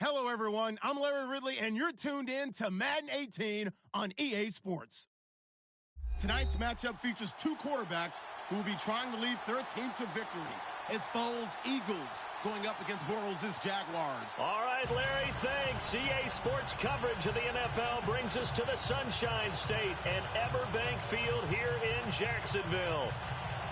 Hello, everyone. I'm Larry Ridley, and you're tuned in to Madden 18 on EA Sports. Tonight's matchup features two quarterbacks who will be trying to lead their team to victory. It's Foles' Eagles going up against Bortles' Jaguars. All right, Larry, thanks. EA Sports coverage of the NFL brings us to the Sunshine State and Everbank Field here in Jacksonville.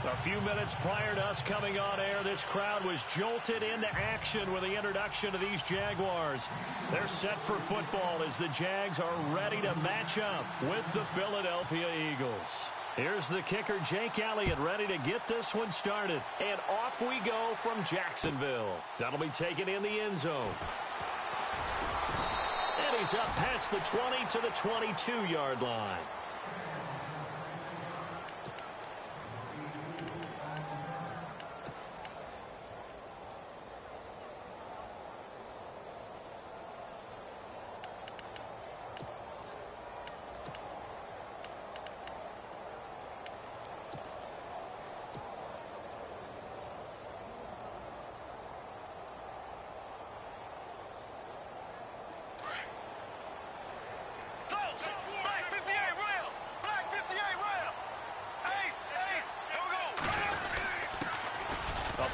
A few minutes prior to us coming on air, this crowd was jolted into action with the introduction of these Jaguars. They're set for football as the Jags are ready to match up with the Philadelphia Eagles. Here's the kicker, Jake Elliott, ready to get this one started. And off we go from Jacksonville. That'll be taken in the end zone. And he's up past the 20 to the 22-yard line.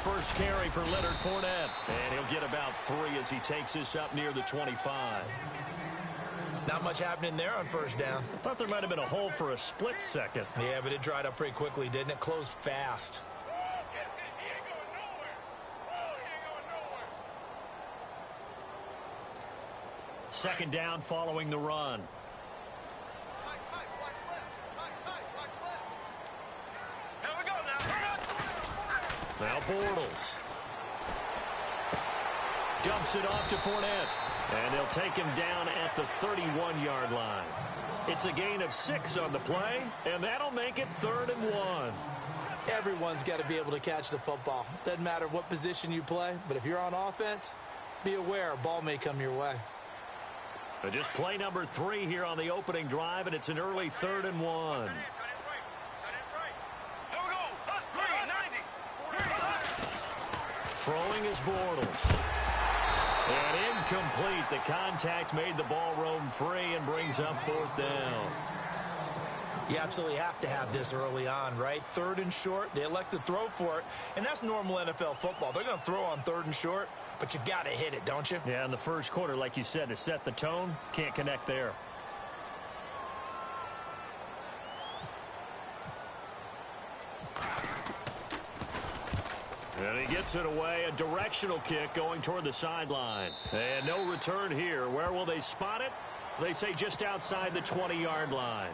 First carry for Leonard Fournette, and he'll get about 3 as he takes this up near the 25. Not much happening there on first down. I thought there might have been a hole for a split second. Yeah, but it dried up pretty quickly, didn't it? Closed fast. Second down following the run. Now Bortles dumps it off to Fournette, and they'll take him down at the 31-yard line. It's a gain of 6 on the play, and that'll make it 3rd and 1. Everyone's got to be able to catch the football. Doesn't matter what position you play, but if you're on offense, be aware a ball may come your way. Just play number 3 here on the opening drive, and it's an early 3rd and 1. Throwing is Bortles. And incomplete. The contact made the ball roam free and brings up 4th down. You absolutely have to have this early on, right? 3rd and short, they elect to throw for it, and that's normal NFL football. They're going to throw on 3rd and short, but you've got to hit it, don't you? Yeah, in the first quarter, like you said, to set the tone, can't connect there. And he gets it away, a directional kick going toward the sideline. And no return here. Where will they spot it? They say just outside the 20-yard line.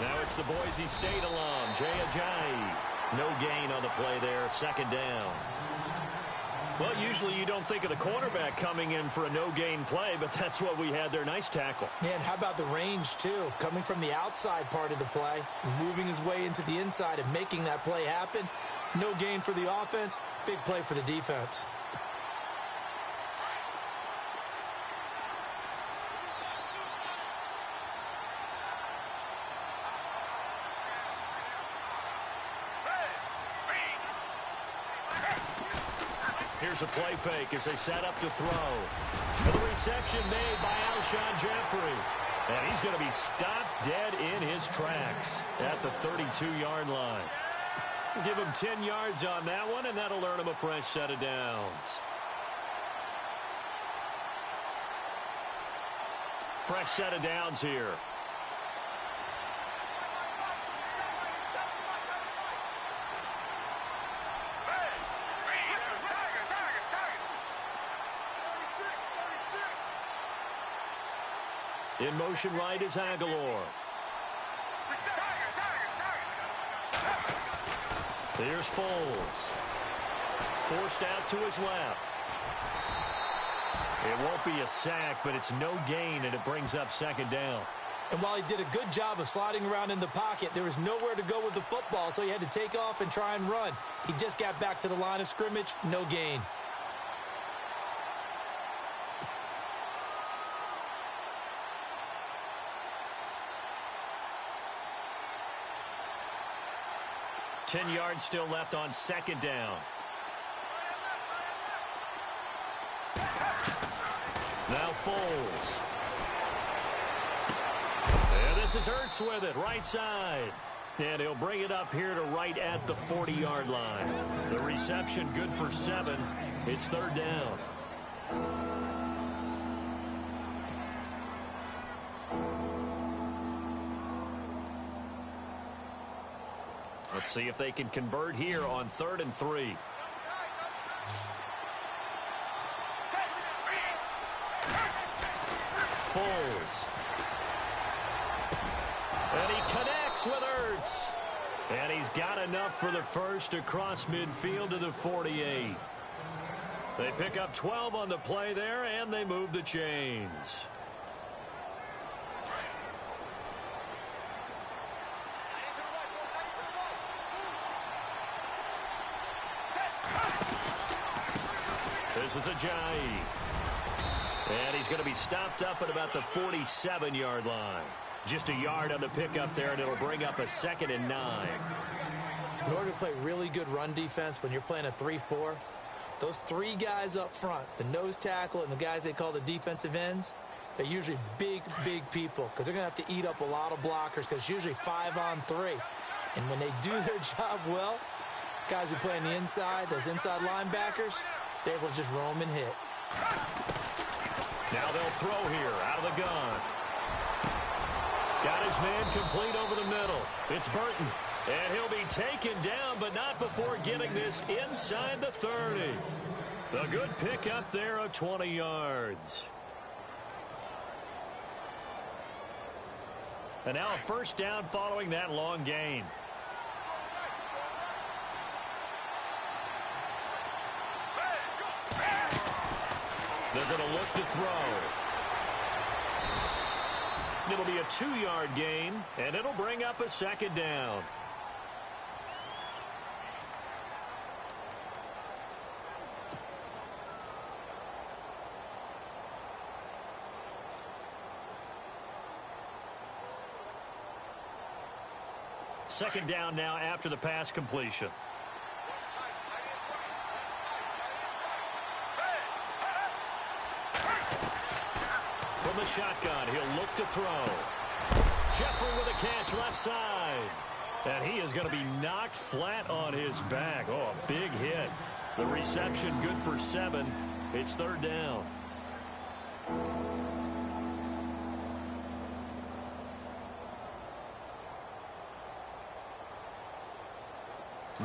Now it's the Boise State alum, Jay Ajayi. No gain on the play there, 2nd down. Well, usually you don't think of the cornerback coming in for a no-gain play, but that's what we had there. Nice tackle. Yeah, and how about the range, too? Coming from the outside part of the play, moving his way into the inside and making that play happen. No gain for the offense, big play for the defense. Here's a play fake as they set up to throw. And the reception made by Alshon Jeffrey. And he's going to be stopped dead in his tracks at the 32-yard line. Give him 10 yards on that one, and that'll earn him a fresh set of downs. Fresh set of downs here. In motion right is Aguilar. Here's Foles. Forced out to his left. It won't be a sack, but it's no gain, and it brings up 2nd down. And while he did a good job of sliding around in the pocket, there was nowhere to go with the football, so he had to take off and try and run. He just got back to the line of scrimmage, no gain. Ten yards still left on second down. Now Foles. And this is Ertz with it, right side. And he'll bring it up here to right at the 40-yard line. The reception good for 7. It's third down. Let's see if they can convert here on 3rd and 3. Foles. And he connects with Ertz. And he's got enough for the first across midfield to the 48. They pick up 12 on the play there, and they move the chains. This is Ajayi. And he's going to be stopped up at about the 47-yard line. Just a yard on the pickup there, and it'll bring up a 2nd and 9. In order to play really good run defense when you're playing a 3-4, those 3 guys up front, the nose tackle and the guys they call the defensive ends, they're usually big, big people because they're going to have to eat up a lot of blockers because it's usually 5 on 3. And when they do their job well, guys who play on the inside, those inside linebackers, they're able to just roam and hit. Now they'll throw here out of the gun. Got his man complete over the middle. It's Burton. And he'll be taken down, but not before getting this inside the 30. A good pickup there of 20 yards. And now a first down following that long gain. They're going to look to throw. It'll be a 2-yard gain, and it'll bring up a 2nd down. Second down now after the pass completion. From the shotgun, he'll look to throw. Jeffrey with a catch left side. And he is going to be knocked flat on his back. Oh, a big hit. The reception good for 7. It's third down.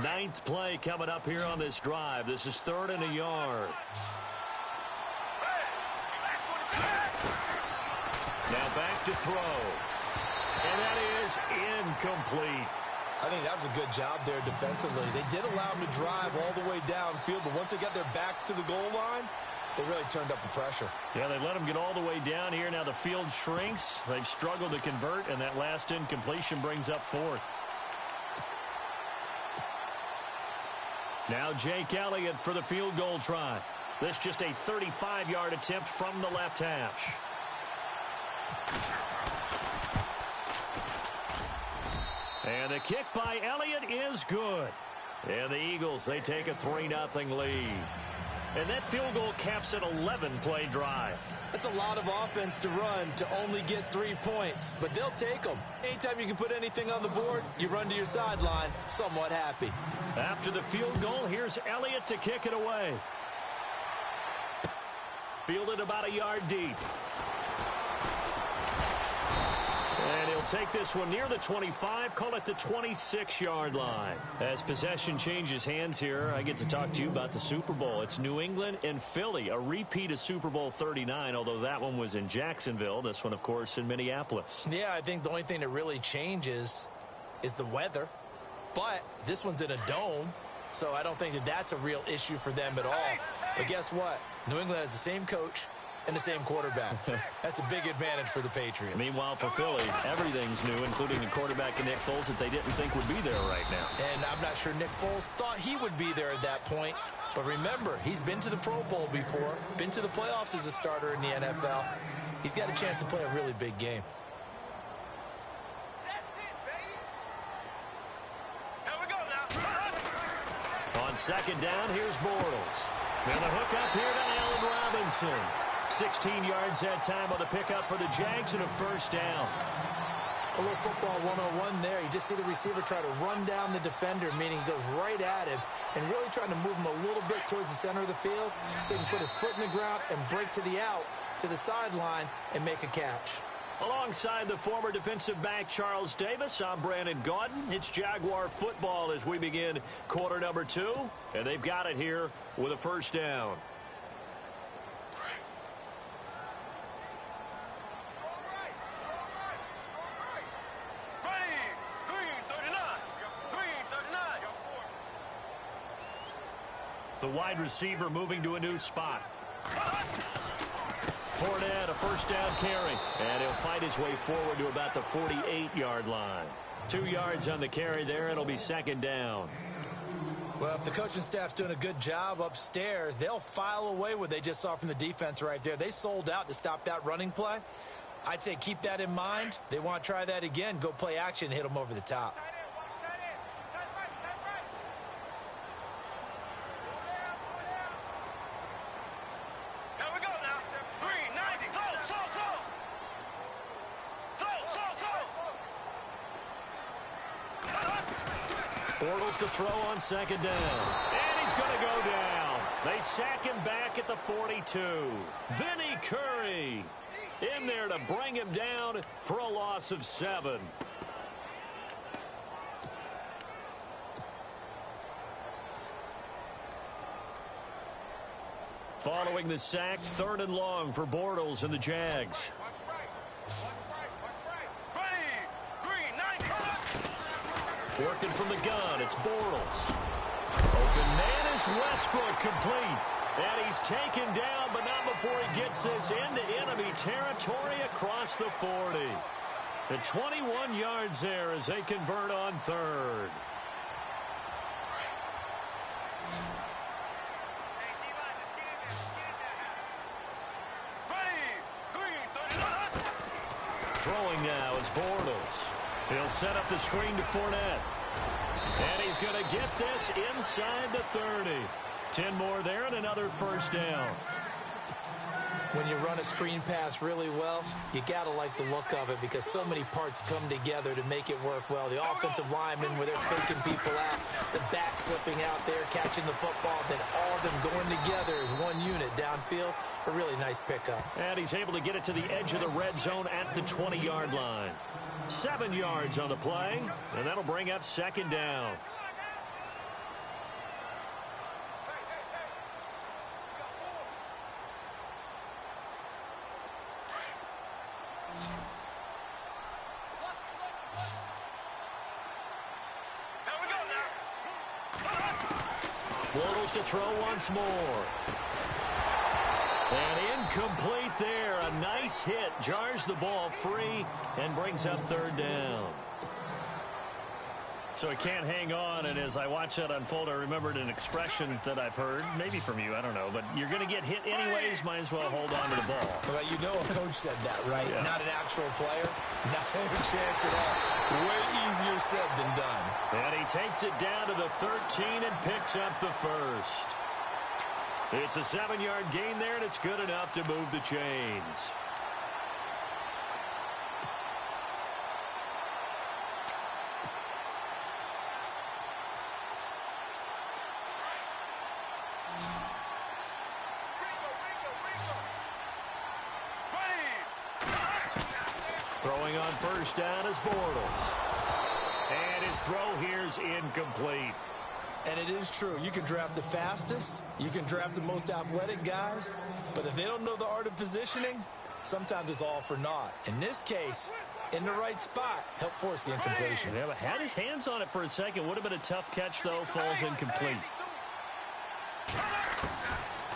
Ninth play coming up here on this drive. This is 3rd and a yard. Now back to throw. And that is incomplete. I think that was a good job there defensively. They did allow them to drive all the way downfield, but once they got their backs to the goal line, they really turned up the pressure. Yeah, they let them get all the way down here. Now the field shrinks. They've struggled to convert, and that last incompletion brings up 4th. Now Jake Elliott for the field goal try. This just a 35-yard attempt from the left hash. And the kick by Elliott is good. And the Eagles, they take a 3-0 lead. And that field goal caps an 11-play drive. That's a lot of offense to run to only get 3 points, but they'll take them. Anytime you can put anything on the board, you run to your sideline somewhat happy. After the field goal, here's Elliott to kick it away. Fielded about a yard deep. And he'll take this one near the 25, call it the 26-yard line. As possession changes hands here, I get to talk to you about the Super Bowl. It's New England and Philly, a repeat of Super Bowl 39, although that one was in Jacksonville. This one, of course, in Minneapolis. Yeah, I think the only thing that really changes is the weather. But this one's in a dome, so I don't think that that's a real issue for them at all. But guess what? New England has the same coach, and the same quarterback. That's a big advantage for the Patriots. Meanwhile, for Philly, everything's new, including the quarterback and Nick Foles that they didn't think would be there right now. And I'm not sure Nick Foles thought he would be there at that point. But remember, he's been to the Pro Bowl before, been to the playoffs as a starter in the NFL. He's got a chance to play a really big game. On second down, here's Bortles. And a hook up here to Allen Robinson. 16 yards that time on the pickup for the Jags and a first down. A little football 101 there. You just see the receiver try to run down the defender, meaning he goes right at him and really trying to move him a little bit towards the center of the field so he can put his foot in the ground and break to the out, to the sideline, and make a catch. Alongside the former defensive back Charles Davis, I'm Brandon Gaudin. It's Jaguar football as we begin quarter number 2, and they've got it here with a first down. The wide receiver moving to a new spot. Fournette, a first down carry. And he'll fight his way forward to about the 48-yard line. 2 yards on the carry there. It'll be second down. Well, if the coaching staff's doing a good job upstairs, they'll file away what they just saw from the defense right there. They sold out to stop that running play. I'd say keep that in mind. They want to try that again. Go play action, hit them over the top. Bortles to throw on second down. And he's going to go down. They sack him back at the 42. Vinny Curry in there to bring him down for a loss of 7. Following the sack, 3rd and long for Bortles and the Jags. Working from the gun, it's Bortles. Open man is Westbrook, complete. And he's taken down, but not before he gets this into enemy territory across the 40. The 21 yards there as they convert on 3rd. Throwing now is Bortles. He'll set up the screen to Fournette. And he's going to get this inside the 30. 10 more there and another first down. When you run a screen pass really well, you got to like the look of it because so many parts come together to make it work well. The offensive linemen where they're faking people out, the back slipping out there, catching the football, then all of them going together as one unit downfield. A really nice pickup. And he's able to get it to the edge of the red zone at the 20-yard line. 7 yards on the play, and that'll bring up second down. Bortles to throw once more. And incomplete there. A nice hit. Jars the ball free and brings up 3rd down. So he can't hang on, and as I watch that unfold, I remembered an expression that I've heard, maybe from you, I don't know, but you're going to get hit anyways, might as well hold on to the ball. Well, you know a coach said that, right? Yeah. Not an actual player. Not a chance at all. Way easier said than done. And he takes it down to the 13 and picks up the first. It's a 7-yard gain there, and it's good enough to move the chains. Throwing on first down is Bortles. And his throw here's incomplete. And it is true. You can draft the fastest. You can draft the most athletic guys. But if they don't know the art of positioning, sometimes it's all for naught. In this case, in the right spot, help force the incompletion. Yeah, but had his hands on it for a second. Would have been a tough catch, though. Falls incomplete.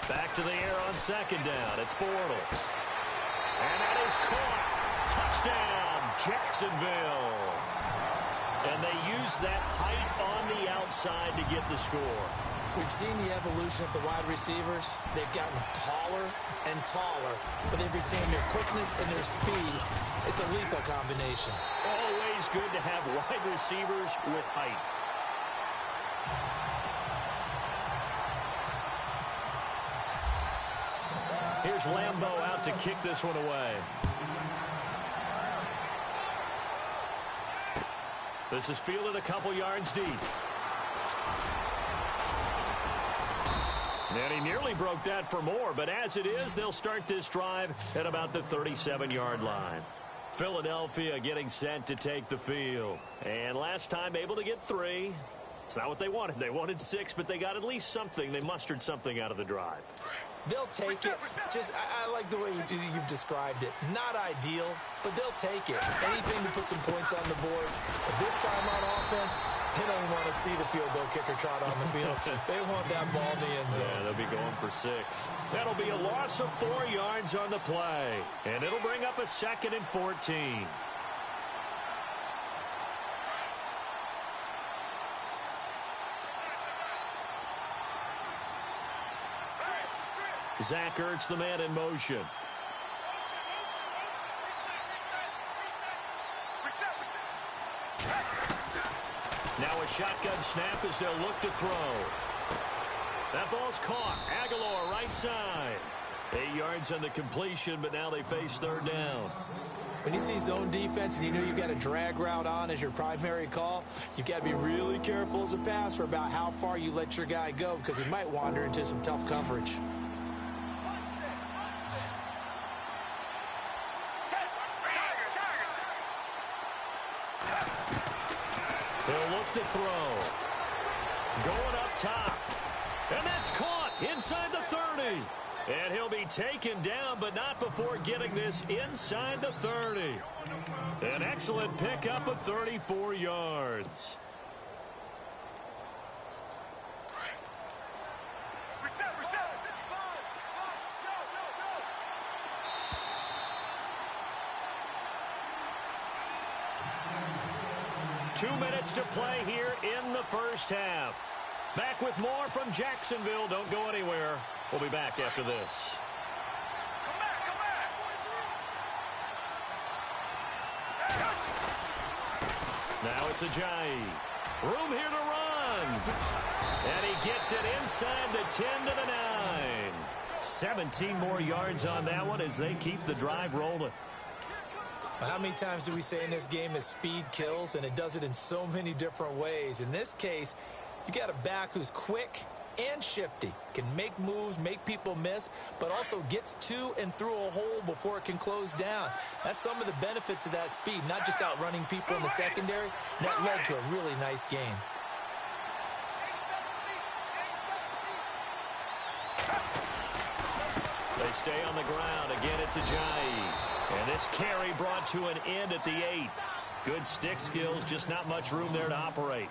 Back to the air on second down. It's Bortles. And that is caught. Touchdown, Jacksonville. And they use that height on the outside to get the score. We've seen the evolution of the wide receivers. They've gotten taller and taller, but they've retained their quickness and their speed. It's a lethal combination. Always good to have wide receivers with height. Here's Lambeau out to kick this one away. This is fielded a couple yards deep. And he nearly broke that for more, but as it is, they'll start this drive at about the 37-yard line. Philadelphia getting set to take the field. And last time able to get 3. It's not what they wanted. They wanted 6, but they got at least something. They mustered something out of the drive. They'll take it. I like the way you've described it. Not ideal, but they'll take it. Anything to put some points on the board. But this time on offense, they don't want to see the field goal kicker trot on the field. They want that ball in the end zone. Yeah, they'll be going for 6. That'll be a loss of 4 yards on the play. And it'll bring up a 2nd and 14. Zach Ertz, the man in motion. Now a shotgun snap as they'll look to throw. That ball's caught. Aguilar, right side. 8 yards on the completion, but now they face 3rd down. When you see zone defense and you know you've got a drag route on as your primary call, you've got to be really careful as a passer about how far you let your guy go because he might wander into some tough coverage. They'll look to throw. Going up top. And that's caught inside the 30. And he'll be taken down, but not before getting this inside the 30. An excellent pickup of 34 yards. Two minutes to play here in the first half. Back with more from Jacksonville. Don't go anywhere. We'll be back after this. Now it's Ajayi. Room here to run. And he gets it inside the 10 to the 9. 17 more yards on that one as they keep the drive rolling. How many times do we say in this game that speed kills, and it does it in so many different ways? In this case, you got a back who's quick and shifty, can make moves, make people miss, but also gets to and through a hole before it can close down. That's some of the benefits of that speed, not just outrunning people in the secondary. That led to a really nice game. They stay on the ground. Again, it's Ajayi. And this carry brought to an end at the 8. Good stick skills, just not much room there to operate.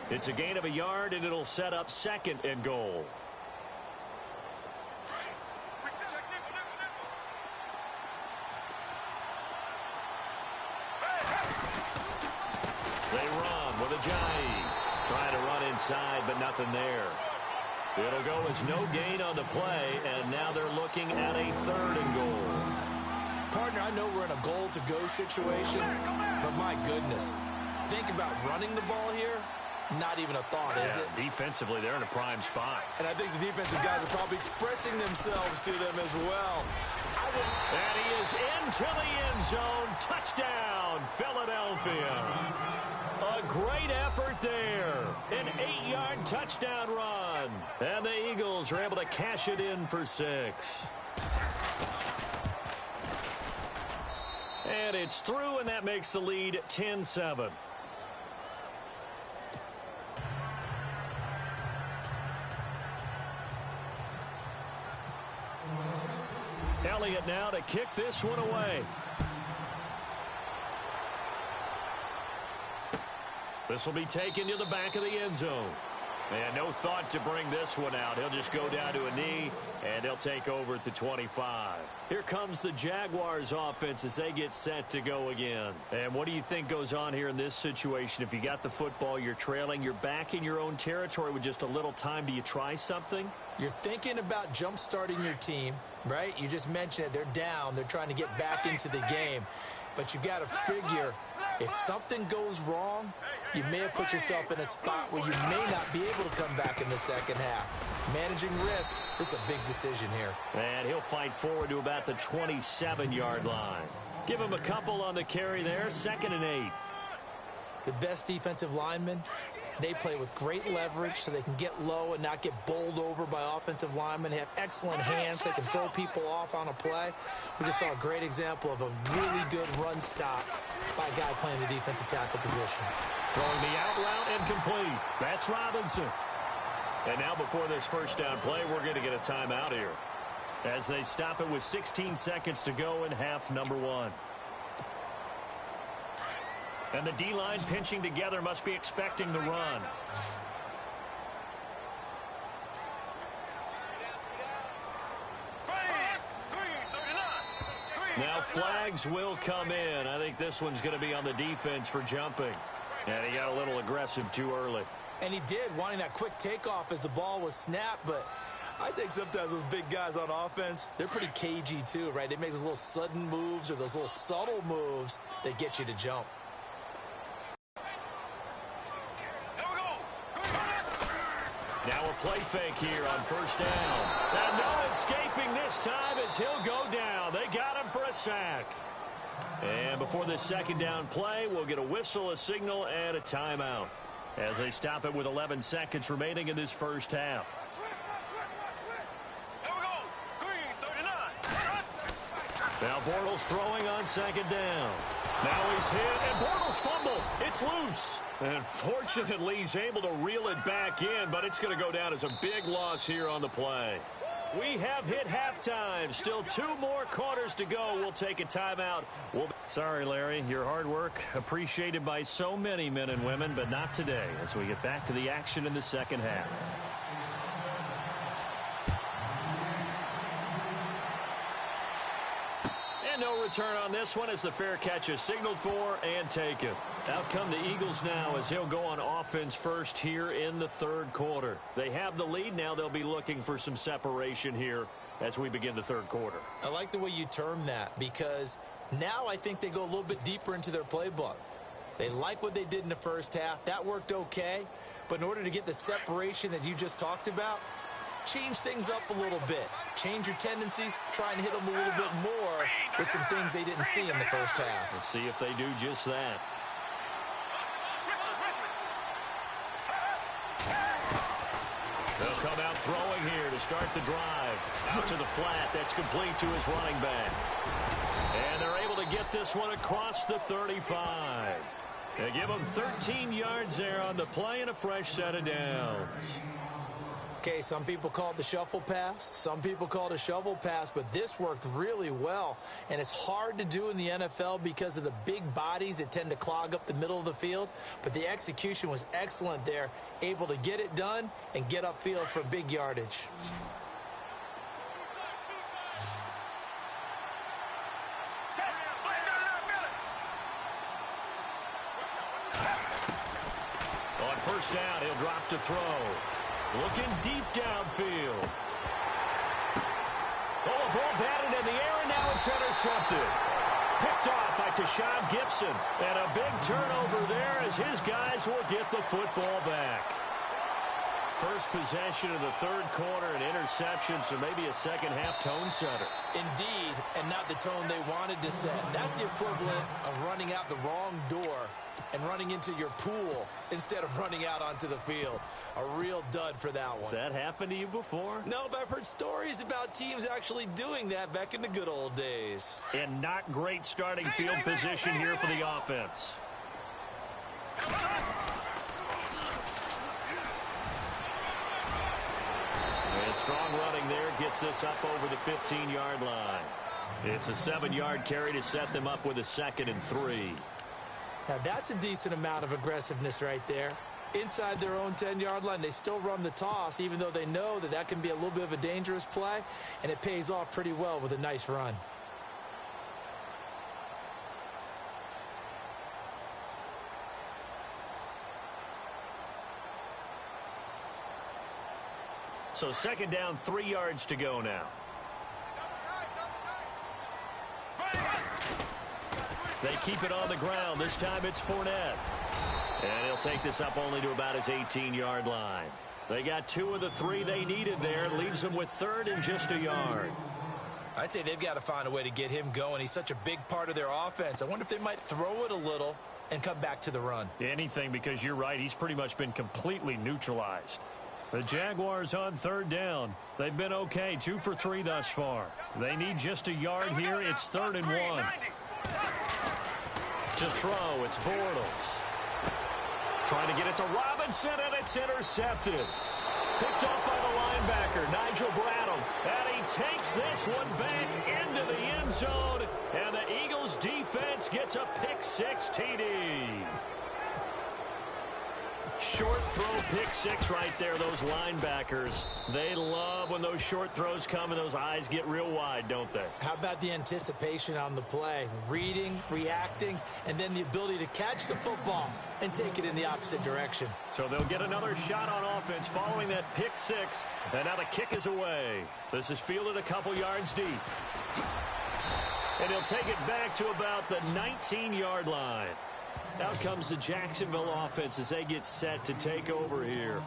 It's a gain of a yard, and it'll set up 2nd and goal. They run with Ajayi. Trying to run inside, but nothing there. It'll go as no gain on the play, and now they're looking at a 3rd and goal. Partner, I know we're in a goal-to-go situation, but my goodness. Think about running the ball here. Not even a thought, is it? Defensively, they're in a prime spot. And I think the defensive guys are probably expressing themselves to them as well. And he is into the end zone. Touchdown, Philadelphia. A great effort there. An 8-yard touchdown run. And the Eagles are able to cash it in for 6. And it's through, and that makes the lead 10-7. Elliott now to kick this one away. This will be taken to the back of the end zone. And no thought to bring this one out. He'll just go down to a knee, and they'll take over at the 25. Here comes the Jaguars offense as they get set to go again. And what do you think goes on here in this situation? If you got the football, you're trailing, you're back in your own territory with just a little time. Do you try something? You're thinking about jump-starting your team, right? You just mentioned it. They're down. They're trying to get back into the game. But you got to figure if something goes wrong, you may have put yourself in a spot where you may not be able to come back in the second half. Managing risk, this is a big decision here. And he'll fight forward to about the 27-yard line. Give him a couple on the carry there, 2nd and 8. The best defensive linemen, they play with great leverage so they can get low and not get bowled over by offensive linemen. They have excellent hands. They can throw people off on a play. We just saw a great example of a really good run stop by a guy playing the defensive tackle position. Throwing the out route and complete. That's Robinson. And now before this first down play, we're going to get a timeout here as they stop it with 16 seconds to go in half number 1. And the D-line pinching together, must be expecting the run. Now flags will come in. I think this one's going to be on the defense for jumping. And he got a little aggressive too early. And he did, wanting that quick takeoff as the ball was snapped. But I think sometimes those big guys on offense, they're pretty cagey too, right? They make those little sudden moves or those little subtle moves that get you to jump. Now a play fake here on first down. And no escaping this time as he'll go down. They got him for a sack. And before this second down play, we'll get a whistle, a signal, and a timeout as they stop it with 11 seconds remaining in this first half. Now Bortles throwing on second down. Now he's hit, and Bortles fumbled. It's loose. And fortunately, he's able to reel it back in, but it's going to go down as a big loss here on the play. We have hit halftime. Still 2 more quarters to go. We'll take a timeout. Sorry, Larry. Your hard work appreciated by so many men and women, but not today as we get back to the action in the second half. No return on this one as the fair catch is signaled for and taken. Out come the Eagles now as he'll go on offense first here in the third quarter. They have the lead. Now they'll be looking for some separation here as we begin the third quarter. I like the way you term that because now I think they go a little bit deeper into their playbook. They like what they did in the first half. That worked okay. But in order to get the separation that you just talked about, change things up a little bit. Change your tendencies. Try and hit them a little bit more with some things they didn't see in the first half. Let's see if they do just that. They'll come out throwing here to start the drive. Out to the flat. That's complete to his running back. And they're able to get this one across the 35. They give him 13 yards there on the play and a fresh set of downs. Okay, some people call it the shuffle pass. Some people call it a shovel pass, but this worked really well. And it's hard to do in the NFL because of the big bodies that tend to clog up the middle of the field. But the execution was excellent there, able to get it done and get upfield for big yardage. On first down, he'll drop to throw. Looking deep downfield. Oh, a ball batted in the air, and now it's intercepted. Picked off by Tashawn Gibson. And a big turnover there as his guys will get the football back. First possession of the third quarter, an interception, so maybe a second-half tone setter. Indeed, and not the tone they wanted to set. That's the equivalent of running out the wrong door and running into your pool instead of running out onto the field. A real dud for that one. Has that happened to you before? No, but I've heard stories about teams actually doing that back in the good old days. And not great starting field position here for the offense. And strong running there gets this up over the 15-yard line. It's a 7-yard carry to set them up with a 2nd and 3. Now, that's a decent amount of aggressiveness right there. inside their own 10-yard line. They still run the toss, even though they know that that can be a little bit of a dangerous play, and it pays off pretty well with a nice run. So second down, 3 yards to go now. They keep it on the ground. This time it's Fournette. And he'll take this up only to about his 18-yard line. They got 2 of the 3 they needed there. Leaves them with 3rd and just a yard. I'd say they've got to find a way to get him going. He's such a big part of their offense. I wonder if they might throw it a little and come back to the run. Anything, because you're right. He's pretty much been completely neutralized. The Jaguars on 3rd down. They've been okay, 2 for 3 thus far. They need just a yard here. It's 3rd and 1. To throw, it's Bortles. Trying to get it to Robinson, and it's intercepted. Picked off by the linebacker, Nigel Bradham. And he takes this one back into the end zone. And the Eagles defense gets a pick-6 TD. Short throw, pick-6 right there, those linebackers. They love when those short throws come and those eyes get real wide, don't they? How about the anticipation on the play? Reading, reacting, and then the ability to catch the football and take it in the opposite direction. So they'll get another shot on offense following that pick-6, and now the kick is away. This is fielded a couple yards deep. And he'll take it back to about the 19-yard line. Out comes the Jacksonville offense as they get set to take over here.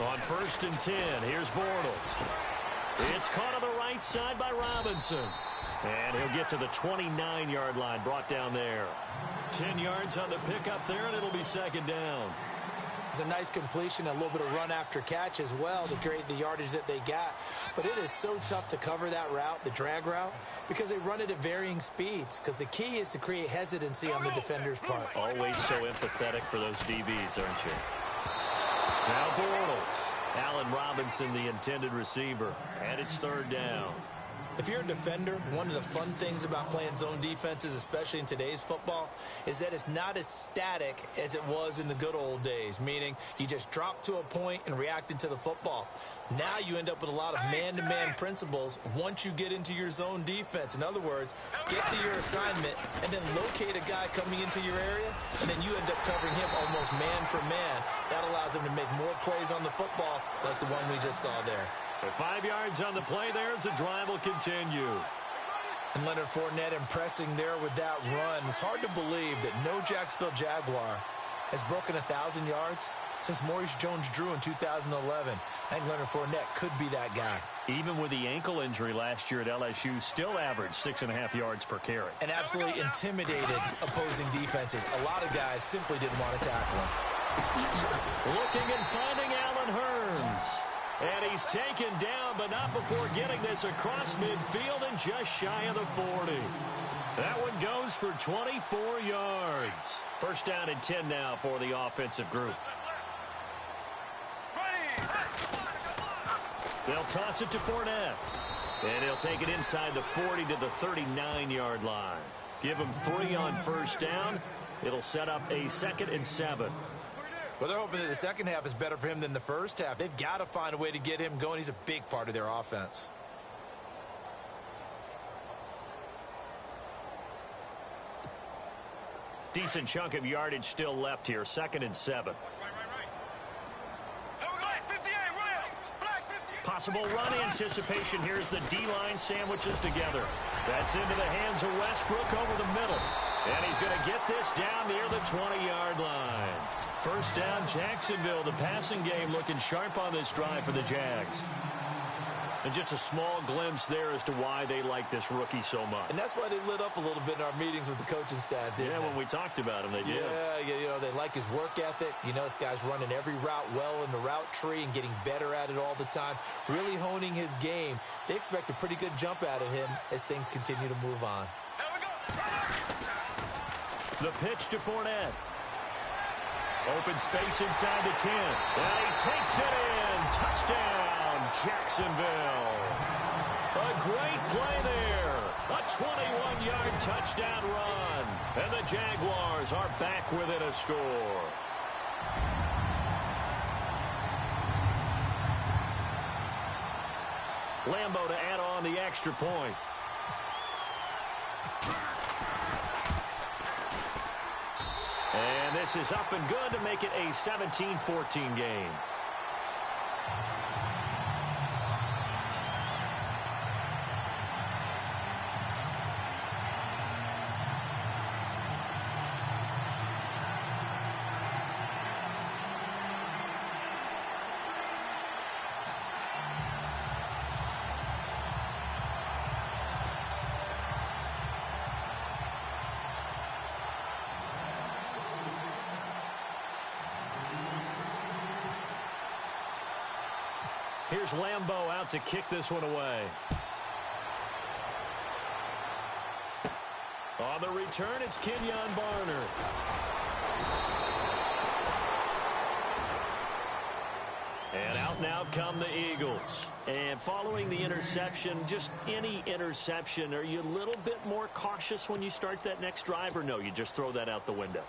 On 1st and 10, here's Bortles. It's caught on the right side by Robinson. And he'll get to the 29-yard line, brought down there. 10 yards on the pickup there, and it'll be 2nd down. It's a nice completion, a little bit of run after catch as well to create the yardage that they got. But it is so tough to cover that route, the drag route, because they run it at varying speeds. Because the key is to create hesitancy on the defender's part. Always so empathetic for those DBs, aren't you? Now Bortles. Allen Robinson, the intended receiver. And it's 3rd down. If you're a defender, one of the fun things about playing zone defenses, especially in today's football, is that it's not as static as it was in the good old days, meaning you just drop to a point and reacted to the football. Now you end up with a lot of man-to-man principles once you get into your zone defense. In other words, get to your assignment and then locate a guy coming into your area, and then you end up covering him almost man for man. That allows him to make more plays on the football like the one we just saw there. 5 yards on the play there as the drive will continue. And Leonard Fournette impressing there with that run. It's hard to believe that no Jacksonville Jaguar has broken 1,000 yards since Maurice Jones-Drew in 2011. I think Leonard Fournette could be that guy. Even with the ankle injury last year at LSU, still averaged 6.5 yards per carry. And absolutely intimidated opposing defenses. A lot of guys simply didn't want to tackle him. Looking and finding Allen Hurns. And he's taken down, but not before getting this across midfield and just shy of the 40. That one goes for 24 yards. 1st down and 10 now for the offensive group. They'll toss it to Fournette. And he'll take it inside the 40 to the 39-yard line. Give him 3 on 1st down. It'll set up a 2nd and 7. Well, they're hoping that the second half is better for him than the first half. They've got to find a way to get him going. He's a big part of their offense. Decent chunk of yardage still left here. 2nd and 7. Possible run anticipation. Here's the D-line sandwiches together. That's into the hands of Westbrook over the middle. And he's going to get this down near the 20-yard line. 1st down, Jacksonville. The passing game looking sharp on this drive for the Jags. And just a small glimpse there as to why they like this rookie so much. And that's why they lit up a little bit in our meetings with the coaching staff, didn't they? When we talked about him, they did. Yeah, you know, they like his work ethic. You know, this guy's running every route well in the route tree and getting better at it all the time, really honing his game. They expect a pretty good jump out of him as things continue to move on. The pitch to Fournette. Open space inside the 10. And he takes it in. Touchdown, Jacksonville. A great play there. A 21-yard touchdown run. And the Jaguars are back within a score. Lambo to add on the extra point. And this is up and good to make it a 17-14 game. Here's Lambo out to kick this one away. On the return, it's Kenyon Barner. And out now come the Eagles. And following the interception, just any interception, are you a little bit more cautious when you start that next drive, or no, you just throw that out the window?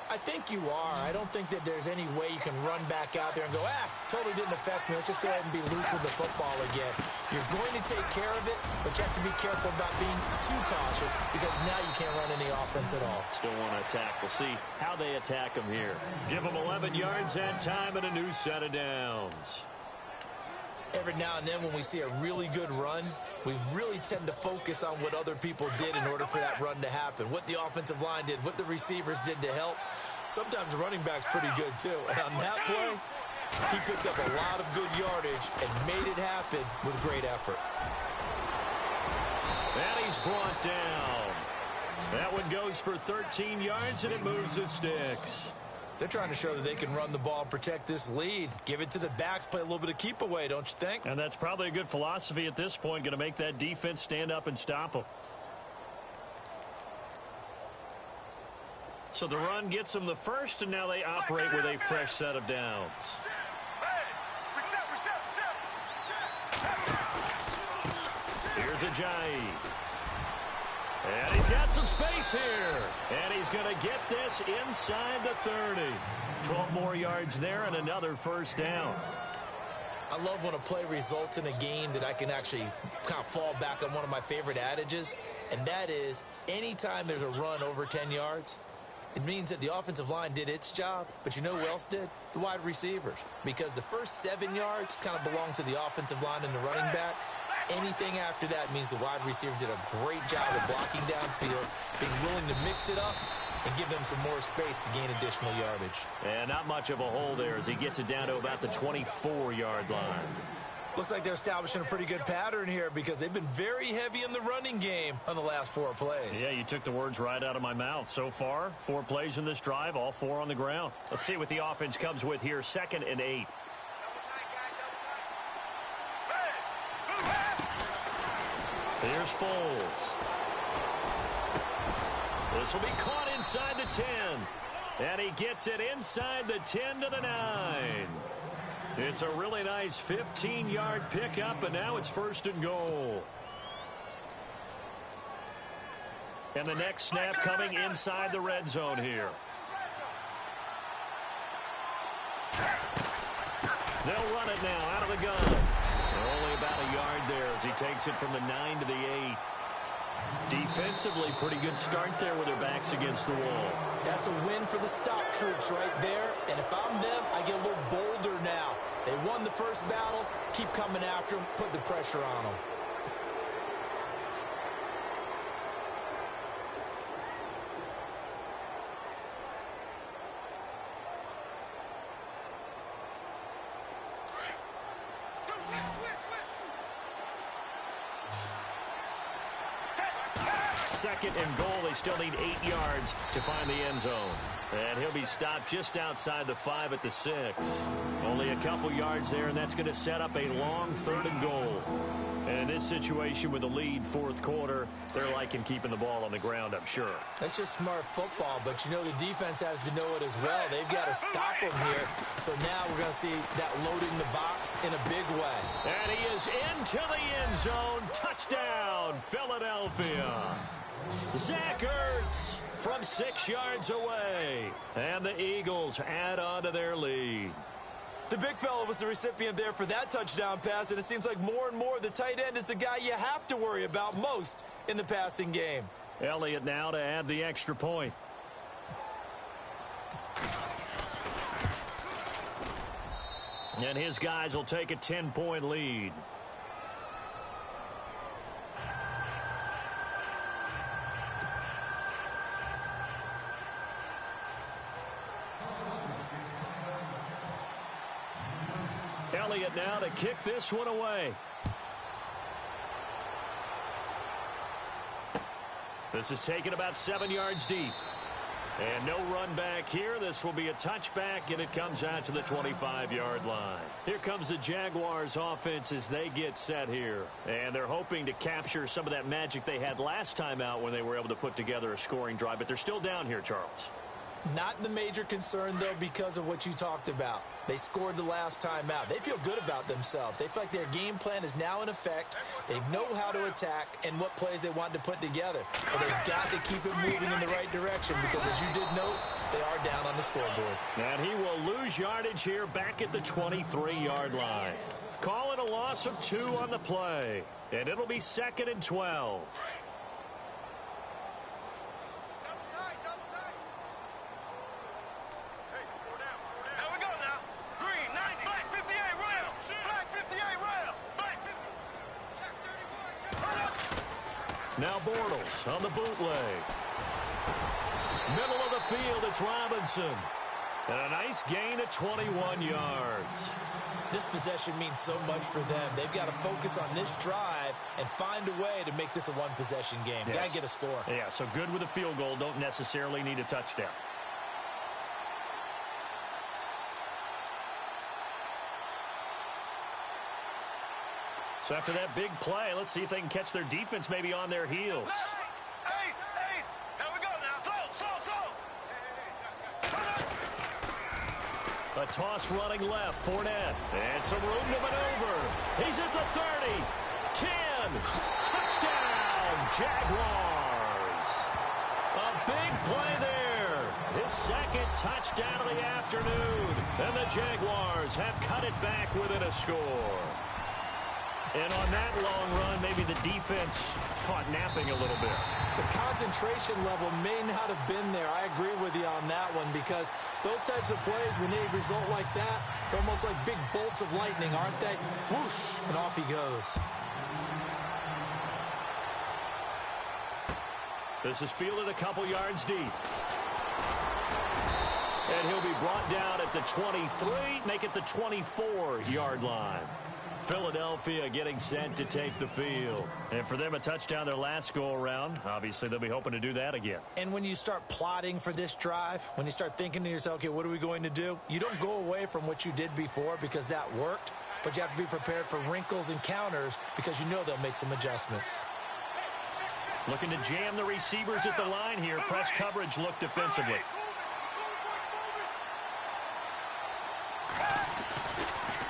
I think you are. I don't think that there's any way you can run back out there and go, totally didn't affect me. Let's just go ahead and be loose with the football again. You're going to take care of it, but you have to be careful about being too cautious because now you can't run any offense at all. Still want to attack. We'll see how they attack them here. Give them 11 yards that time and a new set of downs. Every now and then when we see a really good run, we really tend to focus on what other people did in order for that run to happen, what the offensive line did, what the receivers did to help. Sometimes the running back's pretty good, too. And on that play, he picked up a lot of good yardage and made it happen with great effort. And he's brought down. That one goes for 13 yards, and it moves the sticks. They're trying to show that they can run the ball, protect this lead. Give it to the backs, play a little bit of keep away, don't you think? And that's probably a good philosophy at this point, going to make that defense stand up and stop them. So the run gets them the first, and now they operate with a fresh set of downs. Here's Ajayi. And he's got some space here. And he's going to get this inside the 30. 12 more yards there and another first down. I love when a play results in a game that I can actually kind of fall back on one of my favorite adages, and that is anytime there's a run over 10 yards, it means that the offensive line did its job, but you know who else did? The wide receivers. Because the first 7 yards kind of belong to the offensive line and the running back. Anything after that means the wide receivers did a great job of blocking downfield, being willing to mix it up, and give them some more space to gain additional yardage. And not much of a hole there as he gets it down to about the 24-yard line. Looks like they're establishing a pretty good pattern here because they've been very heavy in the running game on the last 4 plays. Yeah, you took the words right out of my mouth. So far, 4 plays in this drive, all 4 on the ground. Let's see what the offense comes with here, 2nd and 8. Here's Foles. This will be caught inside the 10. And he gets it inside the 10 to the 9. It's a really nice 15-yard pickup, and now it's 1st and goal. And the next snap coming inside the red zone here. They'll run it now out of the gun. Only about a yard there as he takes it from the 9 to the 8. Defensively, pretty good start there with their backs against the wall. That's a win for the stop troops right there. And if I'm them, I get a little bolder now. They won the first battle. Keep coming after them. Put the pressure on them. Second and goal. They still need 8 yards to find the end zone. And he'll be stopped just outside the 5 at the 6. Only a couple yards there, and that's going to set up a long 3rd and goal. And in this situation with the lead fourth quarter, they're liking keeping the ball on the ground, I'm sure. That's just smart football, but you know the defense has to know it as well. They've got to stop him here. So now we're going to see that loading the box in a big way. And he is into the end zone. Touchdown, Philadelphia. Zach Ertz from 6 yards away. And the Eagles add on to their lead. The big fella was the recipient there for that touchdown pass, and it seems like more and more the tight end is the guy you have to worry about most in the passing game. Elliott now to add the extra point. And his guys will take a 10-point lead. Elliott now to kick this one away. This is taken about 7 yards deep. And no run back here. This will be a touchback, and it comes out to the 25-yard line. Here comes the Jaguars offense as they get set here. And they're hoping to capture some of that magic they had last time out when they were able to put together a scoring drive. But they're still down here, Charles. Not the major concern, though, because of what you talked about. They scored the last time out. They feel good about themselves. They feel like their game plan is now in effect. They know how to attack and what plays they want to put together. But they've got to keep it moving in the right direction because, as you did note, they are down on the scoreboard. And he will lose yardage here back at the 23-yard line. Calling a loss of 2 on the play. And it'll be 2nd and 12. Now Bortles on the bootleg. Middle of the field, it's Robinson. And a nice gain of 21 yards. This possession means so much for them. They've got to focus on this drive and find a way to make this a one-possession game. Yes. Got to get a score. Yeah, so good with a field goal. Don't necessarily need a touchdown. So after that big play, let's see if they can catch their defense maybe on their heels. Ace! Here we go now. Slow. A toss running left, Fournette. And some room to maneuver. He's at the 30. 10. Touchdown, Jaguars. A big play there. His second touchdown of the afternoon. And the Jaguars have cut it back within a score. And on that long run, maybe the defense caught napping a little bit. The concentration level may not have been there. I agree with you on that one because those types of plays, when they result like that, they're almost like big bolts of lightning, aren't they? Whoosh, and off he goes. This is fielded a couple yards deep. And he'll be brought down at the 23, make it the 24-yard line. Philadelphia getting set to take the field. And for them, a touchdown their last go-around. Obviously, they'll be hoping to do that again. And when you start plotting for this drive, when you start thinking to yourself, okay, what are we going to do? You don't go away from what you did before because that worked, but you have to be prepared for wrinkles and counters because you know they'll make some adjustments. Looking to jam the receivers at the line here. Press coverage look defensively.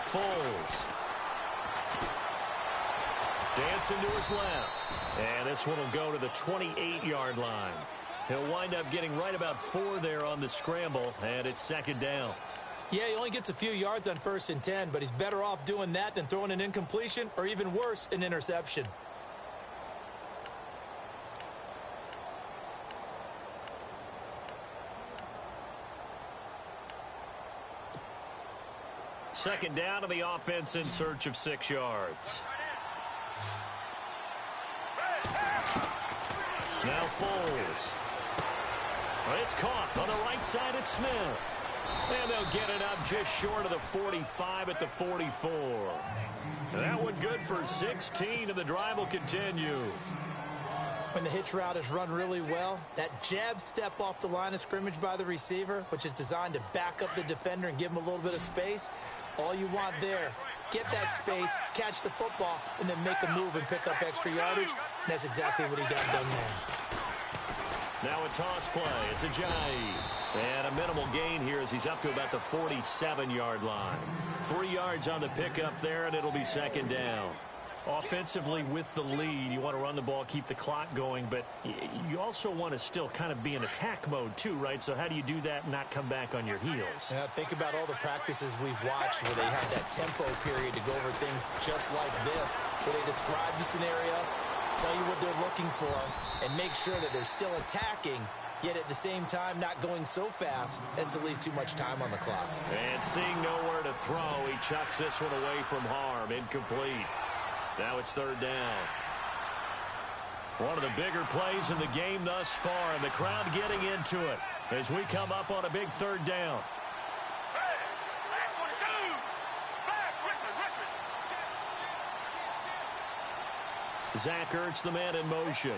Foles. Dancing to his left. And this one will go to the 28-yard line. He'll wind up getting right about 4 there on the scramble, and it's 2nd down. Yeah, he only gets a few yards on 1st and 10, but he's better off doing that than throwing an incompletion or even worse, an interception. Second down to the offense in search of 6 yards. Now Foles. It's caught on the right side at Smith. And they'll get it up just short of the 45 at the 44. That one good for 16, and the drive will continue. When the hitch route is run really well, that jab step off the line of scrimmage by the receiver, which is designed to back up the defender and give him a little bit of space, all you want there get that space, catch the football, and then make a move and pick up extra yardage. And that's exactly what he got done there. Now a toss play. It's Ajayi. And a minimal gain here as he's up to about the 47-yard line. 3 yards on the pickup there, and it'll be second down. Offensively with the lead, you want to run the ball, keep the clock going, but you also want to still kind of be in attack mode too, right? So how do you do that and not come back on your heels? Yeah, think about all the practices we've watched where they have that tempo period to go over things just like this, where they describe the scenario, tell you what they're looking for, and make sure that they're still attacking, yet at the same time not going so fast as to leave too much time on the clock. And seeing nowhere to throw, he chucks this one away from harm. Incomplete. Now it's third down. One of the bigger plays in the game thus far, and the crowd getting into it as we come up on a big third down. Zach Ertz, the man in motion.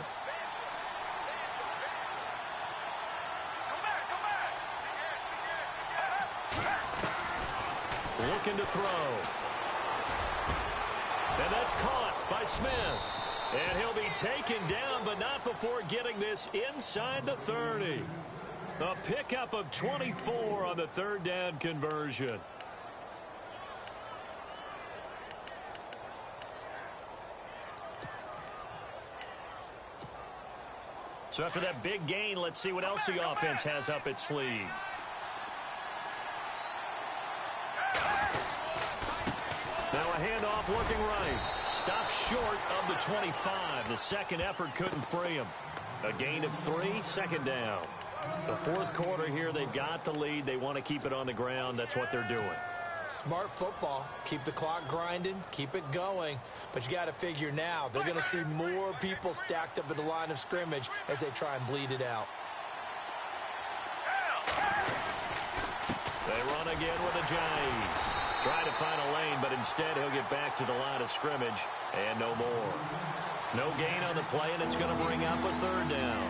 Looking to throw. And that's caught by Smith. And he'll be taken down, but not before getting this inside the 30. A pickup of 24 on the third down conversion. So after that big gain, let's see what else the offense has up its sleeve. Now a handoff looking right. Stopped short of the 25. The second effort couldn't free him. A gain of 3, second down. The fourth quarter here, they've got the lead. They want to keep it on the ground. That's what they're doing. Smart football. Keep the clock grinding. Keep it going. But you got to figure now, they're going to see more people stacked up at the line of scrimmage as they try and bleed it out. They run again with Ajayi. Try to find a lane, but instead he'll get back to the line of scrimmage and no more. No gain on the play, and it's going to bring up a third down.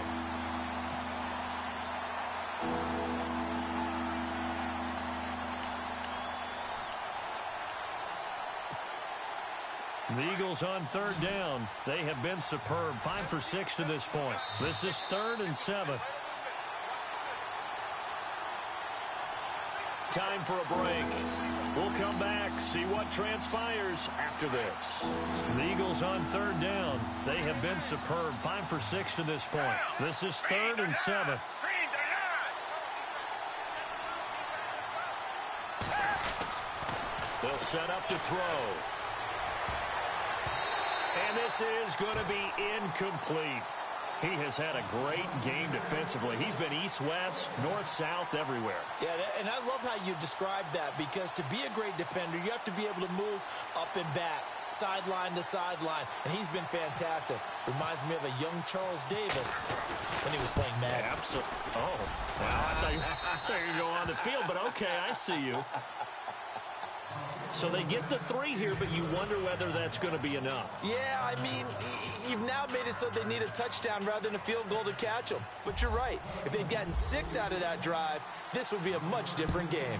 The Eagles on third down. They have been superb. 5 for 6 to this point. This is 3rd and 7. Time for a break. We'll come back, see what transpires after this. The Eagles on third down. They have been superb. 5 for 6 to this point. This is 3rd and 7. They'll set up to throw. And this is going to be incomplete. He has had a great game defensively. He's been east-west, north-south, everywhere. Yeah, and I love how you described that, because to be a great defender, you have to be able to move up and back, sideline to sideline, and he's been fantastic. Reminds me of a young Charles Davis when he was playing Madden. Absolutely. Oh, well, I thought you were going to go on the field, but okay, I see you. So they get the 3 here, but you wonder whether that's going to be enough. Yeah, I mean, you've now made it so they need a touchdown rather than a field goal to catch them. But you're right. If they'd gotten 6 out of that drive, this would be a much different game.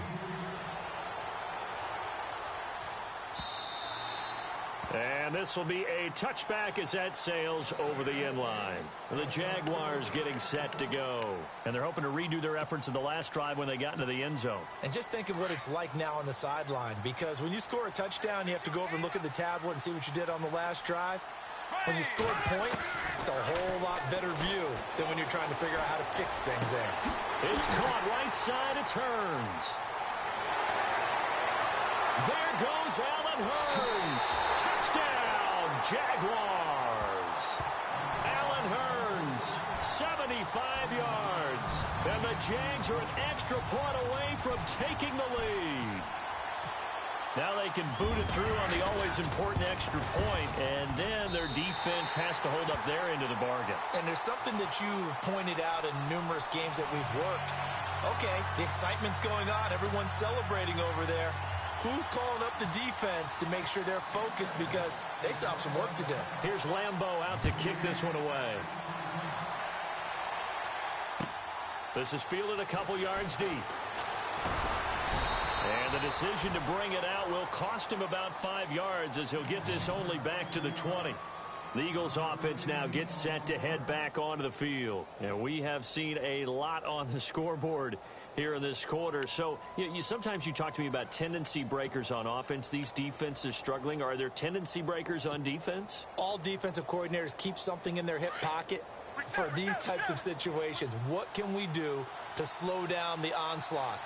And this will be a touchback as that sails over the end line. The Jaguars getting set to go. And they're hoping to redo their efforts in the last drive when they got into the end zone. And just think of what it's like now on the sideline, because when you score a touchdown, you have to go over and look at the tablet and see what you did on the last drive. When you scored points, it's a whole lot better view than when you're trying to figure out how to fix things there. It's caught right side, it turns. There goes Allen Hurns. Touchdown, Jaguars. Allen Hurns, 75 yards. And the Jags are an extra point away from taking the lead. Now they can boot it through on the always important extra point, and then their defense has to hold up their end of the bargain. And there's something that you've pointed out in numerous games that we've worked. Okay, the excitement's going on. Everyone's celebrating over there. Who's calling up the defense to make sure they're focused, because they still have some work to do? Here's Lambeau out to kick this one away. This is fielded a couple yards deep. And the decision to bring it out will cost him about 5 yards as he'll get this only back to the 20. The Eagles offense now gets set to head back onto the field. And we have seen a lot on the scoreboard here in this quarter. So sometimes you talk to me about tendency breakers on offense. These defenses struggling. Are there tendency breakers on defense? All defensive coordinators keep something in their hip pocket for these types of situations. What can we do to slow down the onslaught?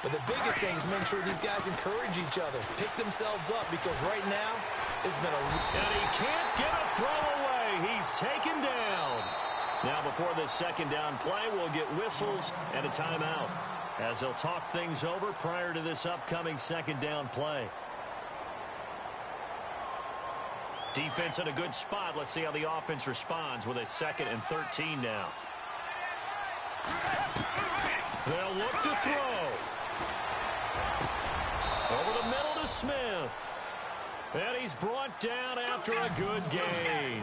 But the biggest thing is make sure these guys encourage each other, pick themselves up, because right now it's been a... And he can't get a throw away. He's taken down. Now before this second down play, we'll get whistles and a timeout as they'll talk things over prior to this upcoming second down play. Defense in a good spot. Let's see how the offense responds with a 2nd and 13 now. They'll look to throw. Over the middle to Smith. And he's brought down after a good gain.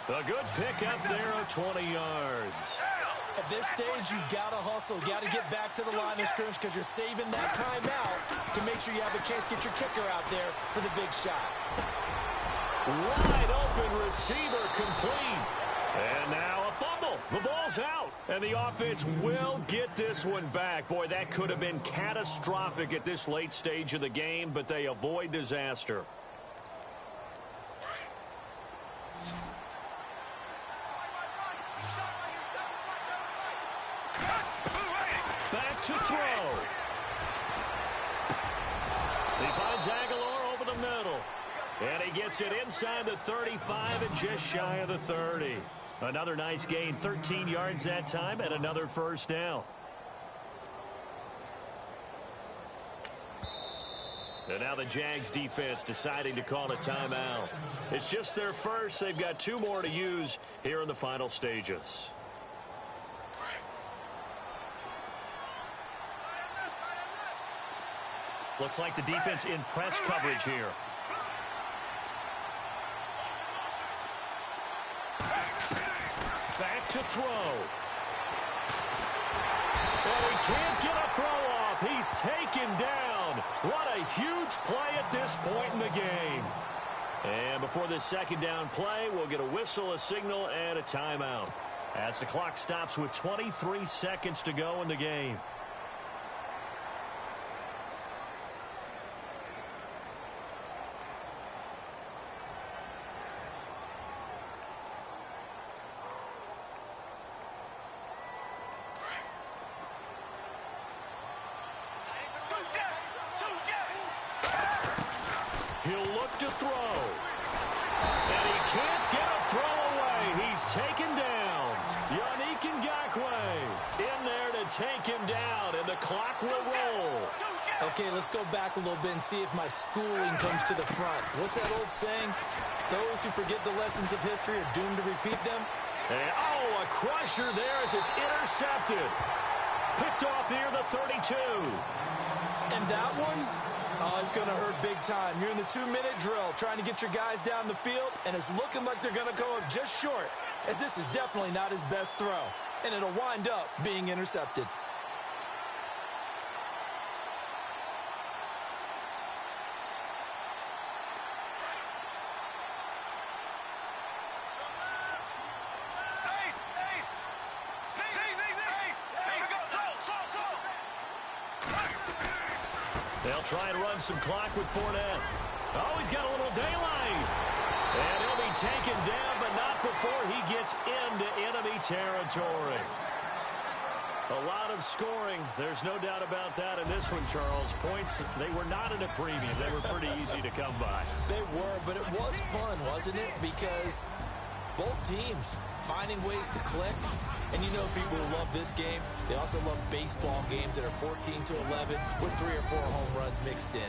A good pickup there of 20 yards. At this stage, you got to hustle. You got to get back to the line of scrimmage because you're saving that timeout to make sure you have a chance to get your kicker out there for the big shot. Wide open receiver complete. And now a fumble. The ball's out. And the offense will get this one back. Boy, that could have been catastrophic at this late stage of the game, but they avoid disaster. Back to throw. He finds Aguilar over the middle. And he gets it inside the 35 and just shy of the 30. Another nice gain, 13 yards that time, and another first down. And now the Jags defense deciding to call a timeout. It's just their first. They've got 2 more to use here in the final stages. Looks like the defense in press coverage here. Back to throw. And he can't get a throw off. He's taken down. What a huge play at this point in the game. And before this second down play, we'll get a whistle, a signal, and a timeout as the clock stops with 23 seconds to go in the game. He'll look to throw. And he can't get a throw away. He's taken down. Yannick Ngakoue in there to take him down, and the clock will roll. Okay, let's go back a little bit and see if my schooling comes to the front. What's that old saying? Those who forget the lessons of history are doomed to repeat them. And, oh, a crusher there as it's intercepted. Picked off near the 32. And that one? Oh, it's going to hurt big time. You're in the 2-minute drill trying to get your guys down the field, and it's looking like they're going to go up just short, as this is definitely not his best throw, and it'll wind up being intercepted. They'll try and run some clock with Fournette. Oh, he's got a little daylight. And he'll be taken down, but not before he gets into enemy territory. A lot of scoring. There's no doubt about that in this one, Charles. Points, they were not in a premium. They were pretty easy to come by. They were, but it was fun, wasn't it? Because both teams finding ways to click. And you know people who love this game, they also love baseball games that are 14-11 with 3 or 4 home runs mixed in.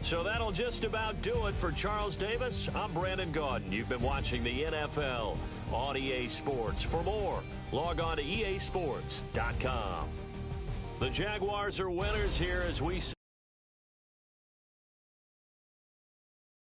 So that'll just about do it for Charles Davis. I'm Brandon Gaudin. You've been watching the NFL on EA Sports. For more, log on to easports.com. The Jaguars are winners here as we